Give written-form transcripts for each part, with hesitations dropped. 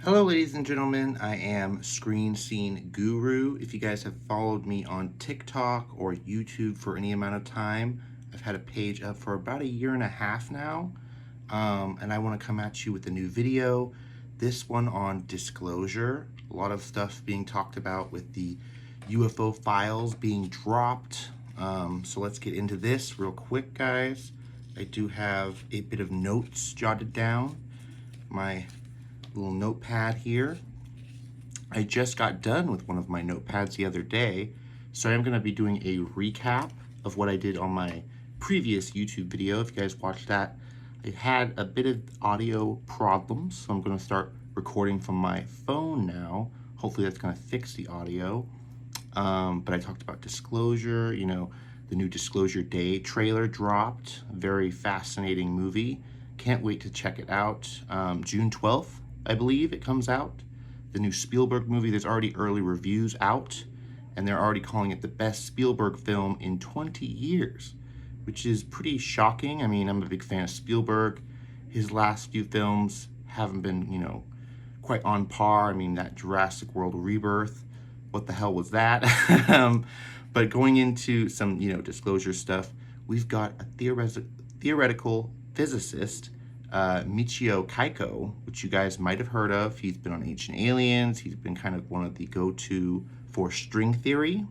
Hello, ladies and gentlemen. I am Screen Scene Guru. If you guys have followed me on TikTok or YouTube for any amount of time, I've had a page up for about 1.5 years now, and I want to come at you with a new video. This one on disclosure. A lot of stuff being talked about with the UFO files being dropped. So let's get into this real quick, guys. I do have a bit of notes jotted down. My little notepad here. I just got done with one of my notepads the other day, so I'm going to be doing a recap of what I did on my previous YouTube video. If you guys watched that, I had a bit of audio problems, so I'm going to start recording from my phone now. Hopefully that's going to fix the audio. But I talked about disclosure, the new Disclosure Day trailer dropped. Very fascinating movie. Can't wait to check it out. June 12th, I believe it comes out. The new Spielberg movie, there's already early reviews out, and they're already calling it the best Spielberg film in 20 years, which is pretty shocking. I mean, I'm a big fan of Spielberg. His last few films haven't been, quite on par. I mean, that Jurassic World Rebirth, what the hell was that? But going into some, disclosure stuff, we've got a theoretical physicist, Michio Kaiko, which you guys might have heard of. He's been on Ancient Aliens. He's been kind of one of the go-to for string theory.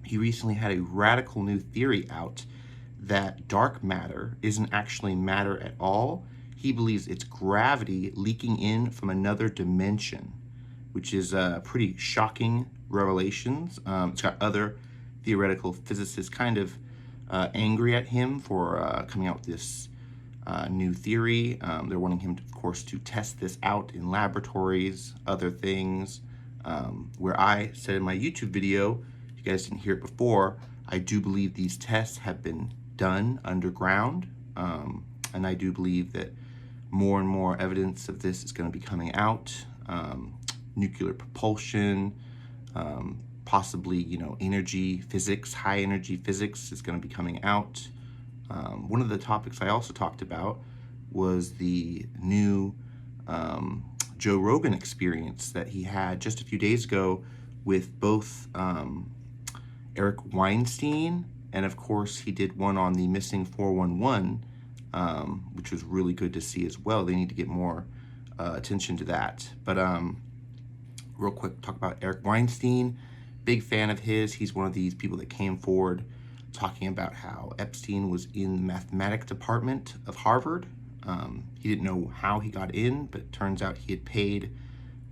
He recently had a radical new theory out that dark matter isn't actually matter at all. He believes it's gravity leaking in from another dimension, which is pretty shocking revelations. It's got other theoretical physicists kind of angry at him for coming out with this new theory. They're wanting him, of course, to test this out in laboratories, other things. Where I said in my YouTube video, if you guys didn't hear it before, I do believe these tests have been done underground. And I do believe that more and more evidence of this is going to be coming out. Nuclear propulsion, possibly, energy physics, high energy physics is going to be coming out. One of the topics I also talked about was the new Joe Rogan experience that he had just a few days ago with both Eric Weinstein, and of course he did one on the missing 411, which was really good to see as well. They need to get more attention to that. But real quick, talk about Eric Weinstein. Big fan of his. He's one of these people that came forward talking about how Epstein was in the mathematics department of Harvard. He didn't know how he got in, but it turns out he had paid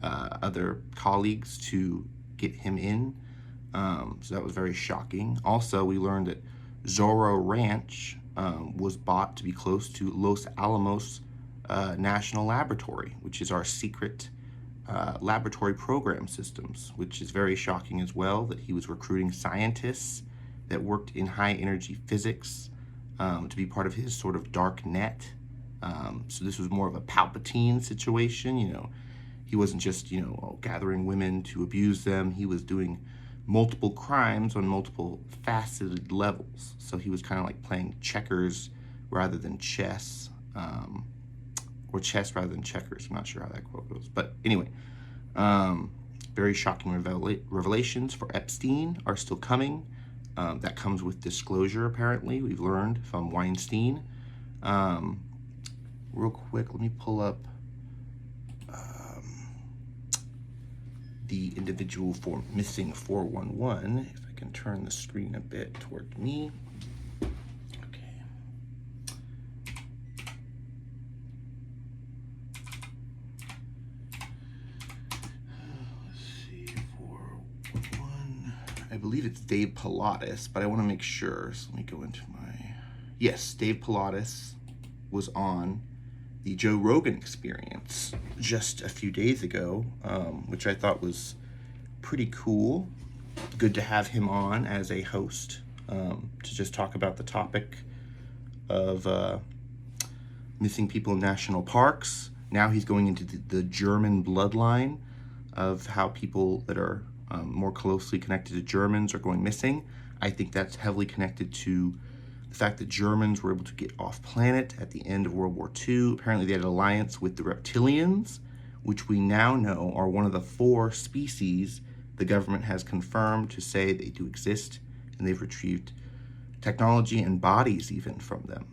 other colleagues to get him in. So that was very shocking. Also, we learned that Zorro Ranch was bought to be close to Los Alamos National Laboratory, which is our secret laboratory program systems, which is very shocking as well, that he was recruiting scientists that worked in high energy physics to be part of his sort of dark net. So this was more of a Palpatine situation. He wasn't just, gathering women to abuse them. He was doing multiple crimes on multiple faceted levels. So he was kind of like playing checkers rather than chess, or chess rather than checkers. I'm not sure how that quote goes. But anyway, very shocking revelations for Epstein are still coming. That comes with disclosure, apparently. We've learned from Weinstein. Real quick, let me pull up the individual for missing 411. If I can turn the screen a bit toward me. Okay. Let's see, 411. I believe it's Dave Pilatus, but I want to make sure. So let me go into my... Yes, Dave Pilatus was on the Joe Rogan experience just a few days ago, which I thought was pretty cool. Good to have him on as a host to just talk about the topic of missing people in national parks. Now he's going into the German bloodline of how people that are more closely connected to Germans are going missing. I think that's heavily connected to the fact that Germans were able to get off planet at the end of World War II. Apparently they had an alliance with the reptilians, which we now know are one of the 4 species the government has confirmed to say they do exist, and they've retrieved technology and bodies even from them.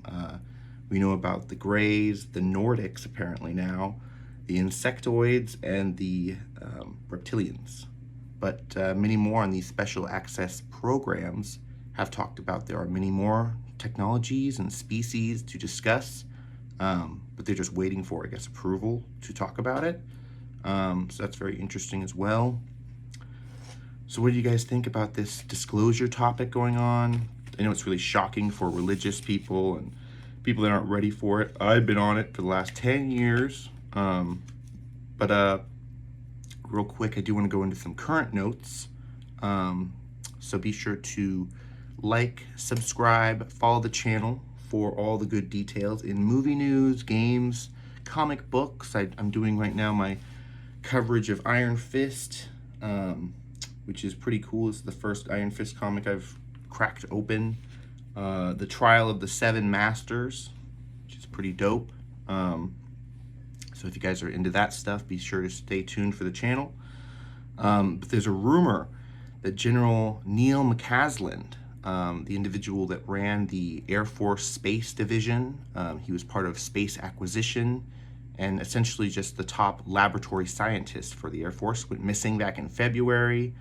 We know about the Greys, the Nordics apparently now, the insectoids, and the reptilians. But many more on these special access programs have talked about there are many more technologies and species to discuss, but they're just waiting for, I guess, approval to talk about it. So that's very interesting as well. So what do you guys think about this disclosure topic going on? I know it's really shocking for religious people and people that aren't ready for it. I've been on it for the last 10 years. But real quick, I do want to go into some current notes. So be sure to like, subscribe, follow the channel for all the good details in movie news, games, comic books. I'm doing right now my coverage of Iron Fist, which is pretty cool. It's the first Iron Fist comic I've cracked open. The Trial of the Seven Masters, which is pretty dope. So if you guys are into that stuff, be sure to stay tuned for the channel. But there's a rumor that General Neil McCasland, the individual that ran the Air Force Space Division, he was part of space acquisition and essentially just the top laboratory scientist for the Air Force, went missing back in February.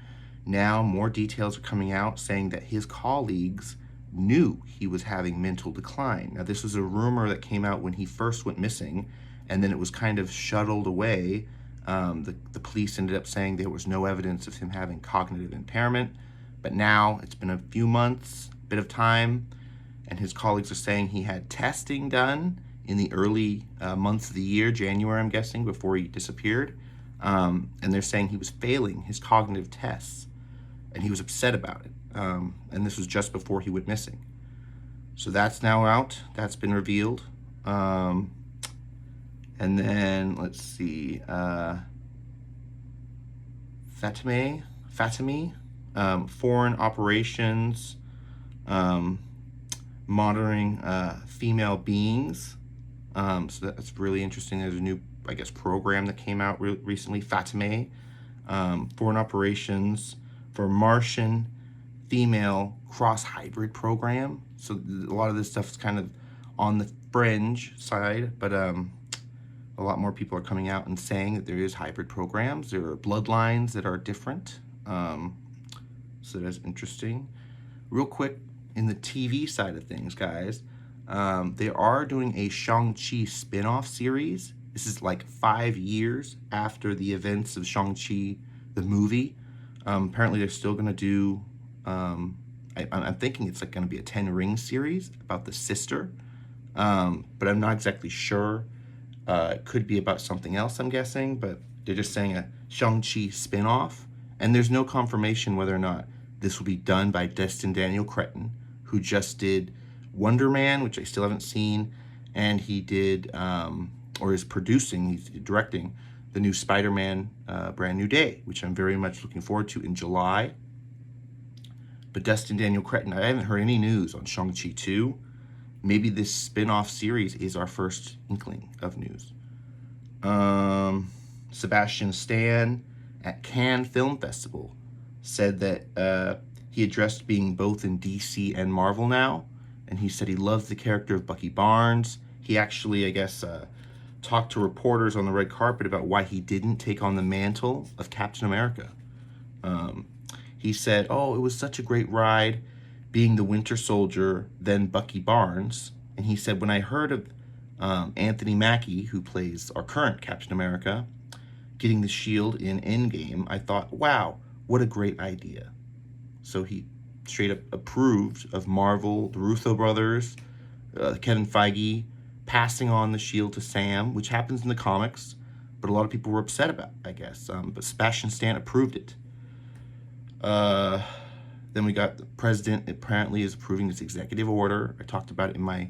Now more details are coming out saying that his colleagues knew he was having mental decline. Now this was a rumor that came out when he first went missing, and then it was kind of shuttled away. The police ended up saying there was no evidence of him having cognitive impairment, but now it's been a few months, a bit of time, and his colleagues are saying he had testing done in the early months of the year, January I'm guessing, before he disappeared, and they're saying he was failing his cognitive tests, and he was upset about it, and this was just before he went missing. So that's now out, that's been revealed. And then, let's see, Fatemeh, foreign operations, monitoring female beings. So that's really interesting. There's a new, I guess, program that came out recently, Fatemeh, foreign operations for Martian female cross-hybrid program. So a lot of this stuff is kind of on the fringe side, but a lot more people are coming out and saying that there is hybrid programs. There are bloodlines that are different. So that's interesting. Real quick, in the TV side of things, guys, they are doing a Shang-Chi spin-off series. This is like 5 years after the events of Shang-Chi, the movie. Apparently they're still going to do, I'm thinking it's like going to be a 10 Ring series about the sister, but I'm not exactly sure. It could be about something else, I'm guessing, but they're just saying a Shang-Chi spin-off, and there's no confirmation whether or not this will be done by Destin Daniel Cretton, who just did Wonder Man, which I still haven't seen, and he did, or is producing, he's directing the new Spider-Man Brand New Day, which I'm very much looking forward to in July. But Destin Daniel Cretton, I haven't heard any news on Shang-Chi 2. Maybe this spin-off series is our first inkling of news. Sebastian Stan at Cannes Film Festival said that he addressed being both in DC and Marvel now, and he said he loves the character of Bucky Barnes. He actually, I guess, talked to reporters on the red carpet about why he didn't take on the mantle of Captain America. He said, "Oh, it was such a great ride being the Winter Soldier, then Bucky Barnes." And he said, when I heard of Anthony Mackie, who plays our current Captain America, getting the shield in Endgame, I thought, wow, what a great idea. So he straight up approved of Marvel, the Russo brothers, Kevin Feige, passing on the shield to Sam, which happens in the comics, but a lot of people were upset about, I guess. But Sebastian Stan approved it. Then we got the president apparently is approving this executive order. I talked about it in my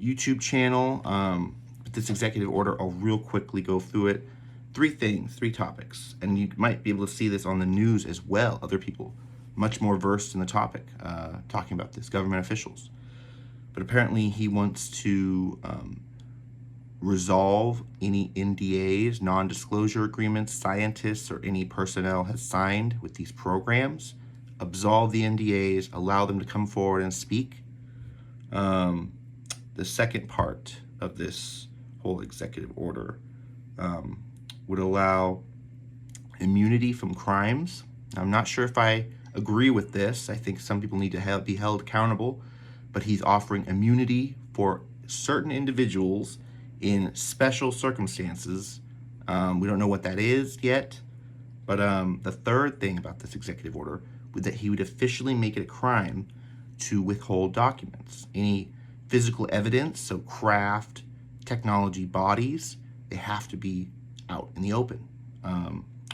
YouTube channel. But this executive order, I'll real quickly go through it. 3 things, 3 topics. And you might be able to see this on the news as well. Other people much more versed in the topic, talking about this, government officials. but apparently he wants to resolve any NDAs, non-disclosure agreements, scientists or any personnel has signed with these programs, absolve the NDAs, allow them to come forward and speak. The second part of this whole executive order would allow immunity from crimes. I'm not sure if I agree with this. I think some people need to be held accountable, but he's offering immunity for certain individuals in special circumstances. We don't know what that is yet, but the third thing about this executive order was that he would officially make it a crime to withhold documents. Any physical evidence, so craft, technology, bodies, they have to be out in the open,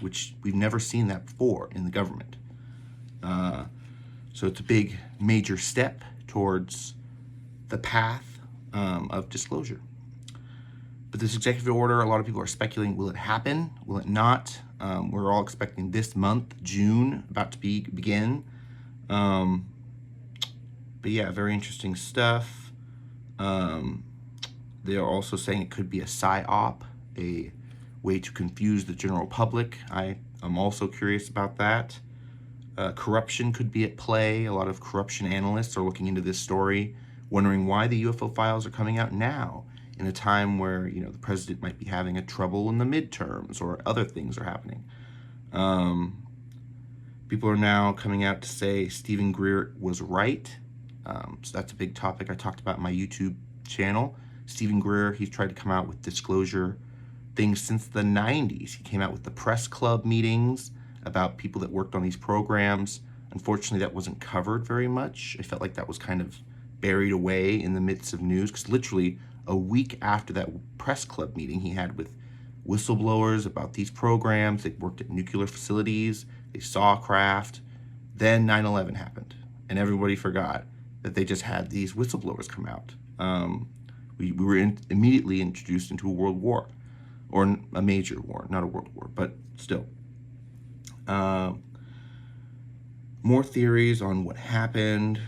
which we've never seen that before in the government. So it's a big, major step towards the path of disclosure. But this executive order, a lot of people are speculating, will it happen? Will it not? We're all expecting this month, June, about to begin. But yeah, very interesting stuff. They are also saying it could be a psyop, a way to confuse the general public. I'm also curious about that. Corruption could be at play. A lot of corruption analysts are looking into this story, wondering why the UFO files are coming out now, in a time where, you know, the president might be having a trouble in the midterms or other things are happening. People are now coming out to say Stephen Greer was right. So that's a big topic I talked about in my YouTube channel. Stephen Greer, he's tried to come out with disclosure things since the 90s. He came out with the press club meetings about people that worked on these programs. Unfortunately, that wasn't covered very much. I felt like that was kind of buried away in the midst of news, because literally a week after that press club meeting he had with whistleblowers about these programs, they worked at nuclear facilities, they saw craft, then 9/11 happened, and everybody forgot that they just had these whistleblowers come out. We were immediately introduced into a world war, or a major war, not a world war, but still. More theories on what happened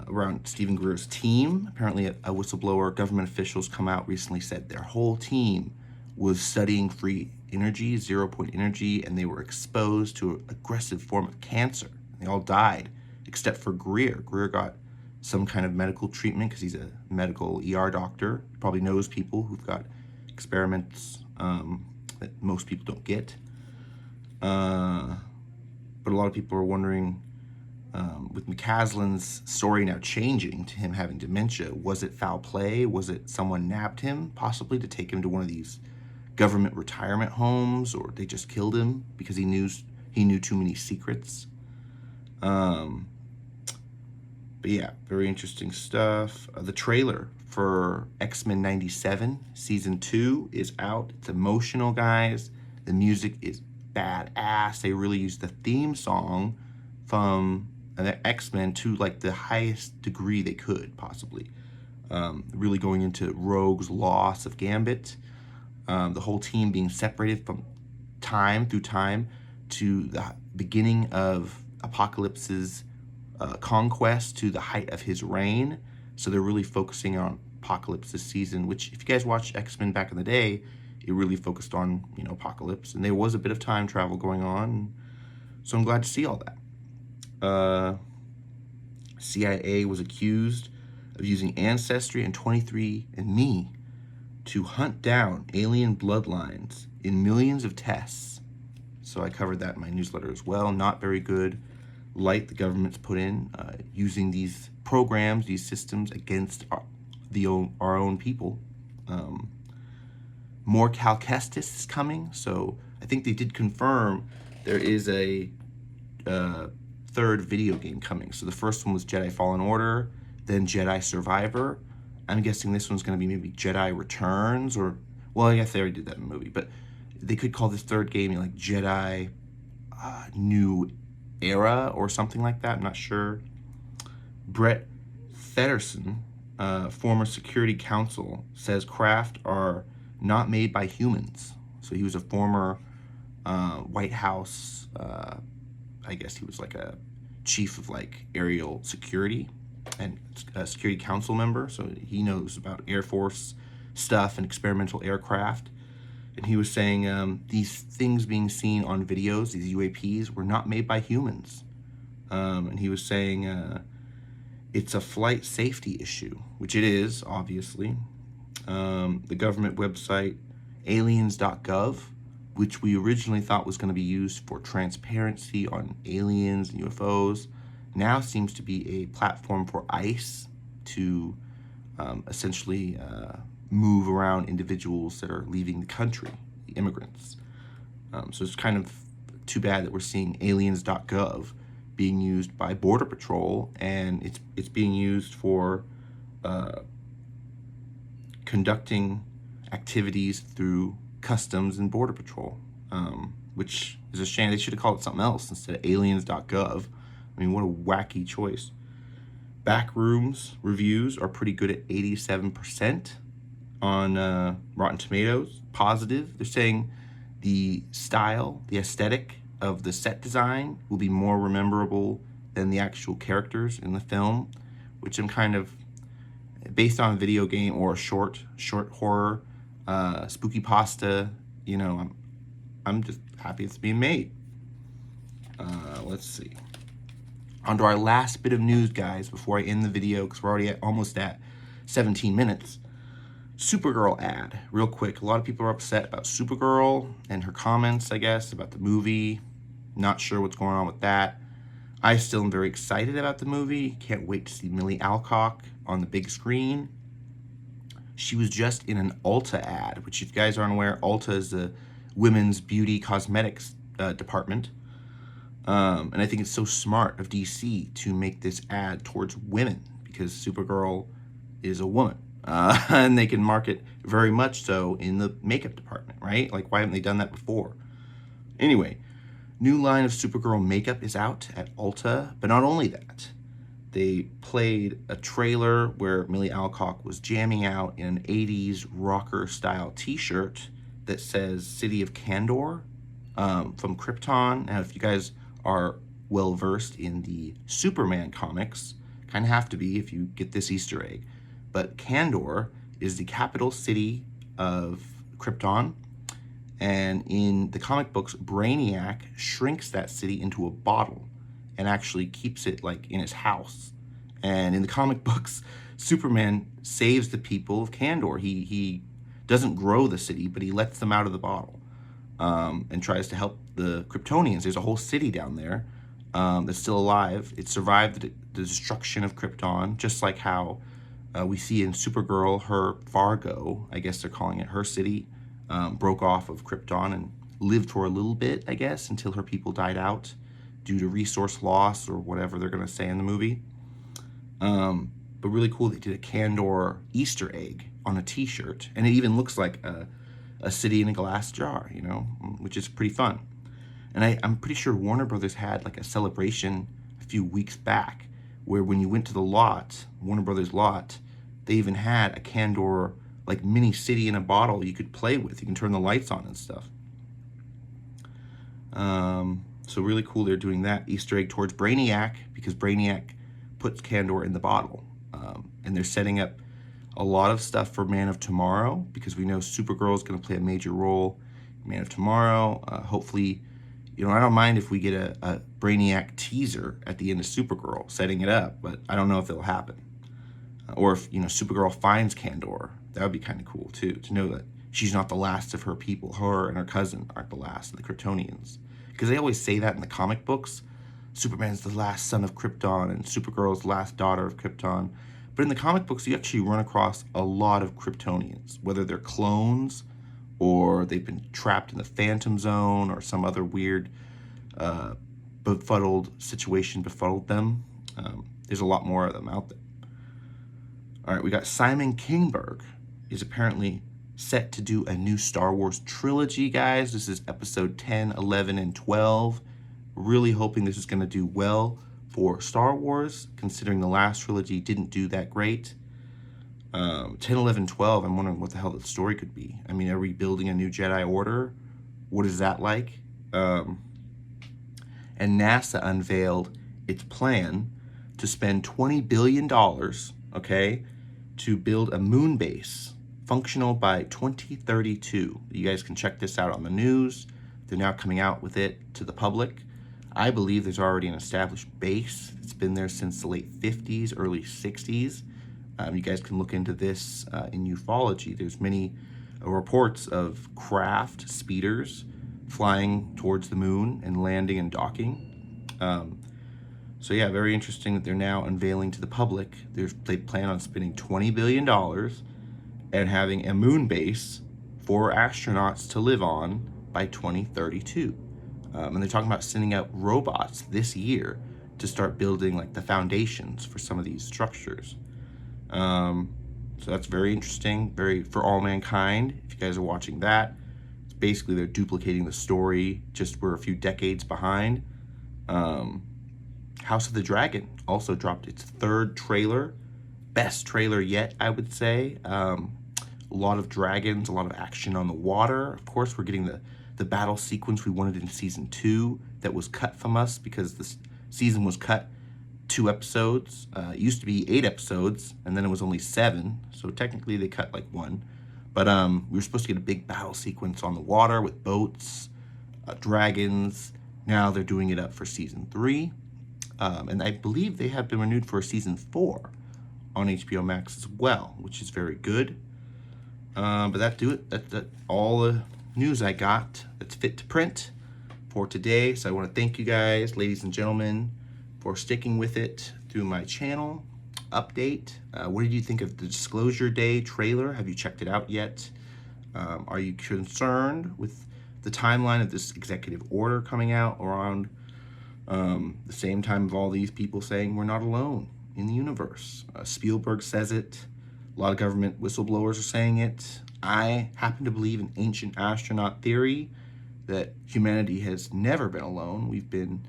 around Stephen Greer's team. Apparently, a whistleblower, government officials come out recently, said their whole team was studying free energy, 0-point energy, and they were exposed to an aggressive form of cancer. They all died, except for Greer. Greer got some kind of medical treatment because he's a medical ER doctor. He probably knows people who've got experiments that most people don't get. But a lot of people are wondering, with McCaslin's story now changing to him having dementia, was it foul play? Was it someone nabbed him, possibly to take him to one of these government retirement homes, or they just killed him because he knew too many secrets? But yeah, very interesting stuff. The trailer for X-Men 97 Season 2 is out. It's emotional, guys. The music is badass. They really used the theme song from X-Men to like the highest degree they could possibly. Really going into Rogue's loss of Gambit. The whole team being separated from time to the beginning of Apocalypse's conquest to the height of his reign. So they're really focusing on Apocalypse this season, which if you guys watched X-Men back in the day, it really focused on, you know, Apocalypse, and there was a bit of time travel going on. So I'm glad to see all that. CIA was accused of using Ancestry and 23andMe to hunt down alien bloodlines in millions of tests. So I covered that in my newsletter as well. Not very good light the government's put in using these programs, these systems against our own people. More Cal Kestis is coming, so I think they did confirm there is a third video game coming. So the first one was Jedi Fallen Order, then Jedi Survivor. I'm guessing this one's going to be maybe Jedi Returns, or, well, I guess they already did that in the movie, but they could call this third game like Jedi New Era or something like that. I'm not sure. Brett Fetterson, former Security Counsel, says craft are not made by humans. So he was a former White House, I guess he was like a chief of like aerial security. and a security council member, so he knows about Air Force stuff and experimental aircraft. And he was saying these things being seen on videos, these UAPs, were not made by humans. And he was saying it's a flight safety issue, which it is, obviously. The government website aliens.gov, which we originally thought was going to be used for transparency on aliens and UFOs, now seems to be a platform for ICE to essentially move around individuals that are leaving the country, the immigrants. So it's kind of too bad that we're seeing aliens.gov being used by Border Patrol, and it's being used for conducting activities through Customs and Border Patrol, which is a shame. They should have called it something else instead of aliens.gov. I mean, what a wacky choice. Backrooms reviews are pretty good at 87% on Rotten Tomatoes, positive. They're saying the style, the aesthetic of the set design will be more memorable than the actual characters in the film, which I'm kind of, based on a video game or a short horror, spooky pasta, you know, I'm just happy it's being made. Let's see. On to our last bit of news, guys, before I end the video, because we're already almost at 17 minutes. Supergirl ad, real quick. A lot of people are upset about Supergirl and her comments, I guess, about the movie. Not sure what's going on with that. I still am very excited about the movie. Can't wait to see Millie Alcock on the big screen. She was just in an Ulta ad, which if you guys aren't aware, Ulta is the women's beauty cosmetics department. And I think it's so smart of DC to make this ad towards women, because Supergirl is a woman. And they can market very much so in the makeup department, right? Like, why haven't they done that before? Anyway, new line of Supergirl makeup is out at Ulta, but not only that. They played a trailer where Millie Alcock was jamming out in an 80s rocker-style t-shirt that says City of Kandor from Krypton. Now, if you guys are well-versed in the Superman comics, kind of have to be if you get this Easter egg. But Kandor is the capital city of Krypton, and in the comic books, Brainiac shrinks that city into a bottle and actually keeps it like in his house. And in the comic books, Superman saves the people of Kandor. He doesn't grow the city, but he lets them out of the bottle and tries to help the Kryptonians. There's a whole city down there that's still alive. It survived the destruction of Krypton, just like how we see in Supergirl, her Fargo, I guess they're calling it, her city, broke off of Krypton and lived for a little bit, I guess, until her people died out due to resource loss or whatever they're going to say in the movie. But really cool, they did a Kandor Easter egg on a t-shirt, and it even looks like a city in a glass jar, you know, which is pretty fun. And I'm pretty sure Warner Brothers had like a celebration a few weeks back where when you went to the lot, Warner Brothers lot, they even had a Kandor like mini city in a bottle you could play with. You can turn the lights on and stuff. So really cool they're doing that Easter egg towards Brainiac, because Brainiac puts Kandor in the bottle. And they're setting up a lot of stuff for Man of Tomorrow, because we know Supergirl is going to play a major role in Man of Tomorrow. Hopefully, you know, I don't mind if we get a Brainiac teaser at the end of Supergirl, setting it up, but I don't know if it'll happen. Or if, you know, Supergirl finds Kandor. That would be kind of cool, too, to know that she's not the last of her people. Her and her cousin aren't the last of the Kryptonians. Because they always say that in the comic books. Superman's the last son of Krypton, and Supergirl's the last daughter of Krypton. But in the comic books, you actually run across a lot of Kryptonians, whether they're clones, or they've been trapped in the Phantom Zone, or some other weird befuddled situation befuddled them. There's a lot more of them out there. All right, we got Simon Kinberg is apparently set to do a new Star Wars trilogy, guys. This is episode 10, 11, and 12. Really hoping this is going to do well for Star Wars, considering the last trilogy didn't do that great. 10, 11, 12, I'm wondering what the hell the story could be. I mean, are we building a new Jedi Order? What is that like? And NASA unveiled its plan to spend $20 billion, okay, to build a moon base functional by 2032. You guys can check this out on the news. They're now coming out with it to the public. I believe there's already an established base. It's been there since the late 50s, early 60s. You guys can look into this in ufology. There's many reports of craft, speeders, flying towards the moon and landing and docking. So yeah, very interesting that they're now unveiling to the public. They plan on spending $20 billion and having a moon base for astronauts to live on by 2032. And they're talking about sending out robots this year to start building like the foundations for some of these structures. So that's very interesting, very for all mankind. If you guys are watching that, it's basically they're duplicating the story, just we're a few decades behind. House of the Dragon also dropped its third trailer, best trailer yet, I would say. A lot of dragons, a lot of action on the water. Of course, we're getting the battle sequence we wanted in season 2 that was cut from us because this season was cut 2 episodes. It used to be 8 episodes, and then it was only 7, so technically they cut like 1. But we were supposed to get a big battle sequence on the water with boats, dragons. Now they're doing it up for season 3. And I believe they have been renewed for season 4 on HBO Max as well, which is very good. But that's all the news I got that's fit to print for today. So I want to thank you guys, ladies and gentlemen, for sticking with it through my channel update. What did you think of the Disclosure Day trailer? Have you checked it out yet? Are you concerned with the timeline of this executive order coming out around the same time of all these people saying we're not alone in the universe? Spielberg says it. A lot of government whistleblowers are saying it. I happen to believe in ancient astronaut theory that humanity has never been alone. We've been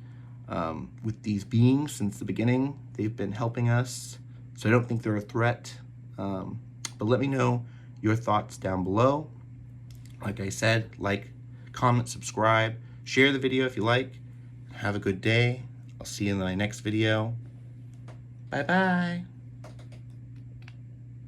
with these beings since the beginning. They've been helping us, so I don't think they're a threat. But let me know your thoughts down below. Like I said, like, comment, subscribe, share the video if you like. Have a good day. I'll see you in my next video. Bye-bye.